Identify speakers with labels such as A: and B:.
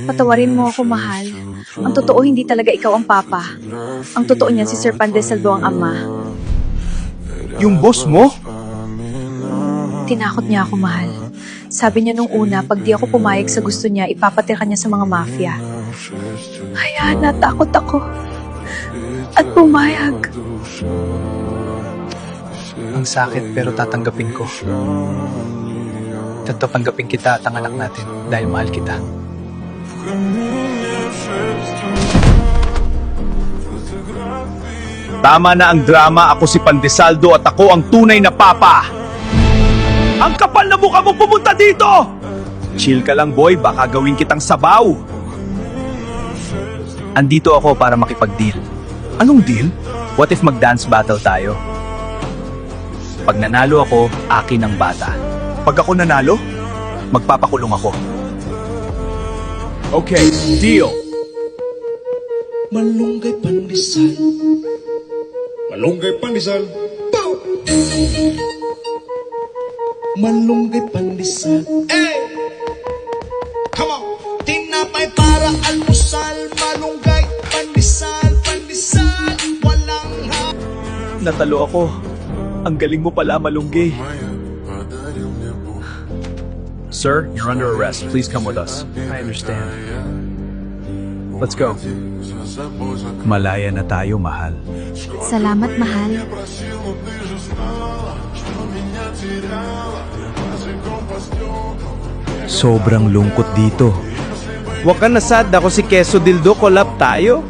A: Patawarin mo ako, mahal. Ang totoo, hindi talaga ikaw ang papa. Ang totoo niyan, si Sir Pandesaldo ang ama.
B: Yung boss mo?
A: Tinakot niya ako, mahal. Sabi niya nung una, pag di ako pumayag sa gusto niya, ipapatira niya sa mga mafia. Kaya natakot ako. At pumayag.
B: Ang sakit pero tatanggapin ko. Tatanggapin kita at ang anak natin dahil mahal kita.
C: Tama na ang drama, ako si Pandesaldo at ako ang tunay na papa. Ang kapal na mukha mo pumunta dito! Chill ka lang boy, baka gawin kitang sabaw. Andito ako para makipag-deal. Anong deal? What if mag-dance battle tayo? Pag nanalo ako, akin ang bata. Pag ako nanalo, magpapakulong ako. Okay, deal.
D: Malunggay pandesal. Malunggay pandesal. Pow! Malunggay pandesal. Hey! Come on! Tinapay para almusal. Malunggay pandesal. Pandesal. Walang ha.
C: Natalo ako. Ang galing mo pala, Malunggay. Sir, you're under arrest. Please come with us.
B: I understand.
C: Let's go. Malaya na tayo, mahal.
A: Salamat, mahal.
C: Sobrang lungkot dito.
E: Huwag ka na sad, ako si Keso Dildo, collab tayo.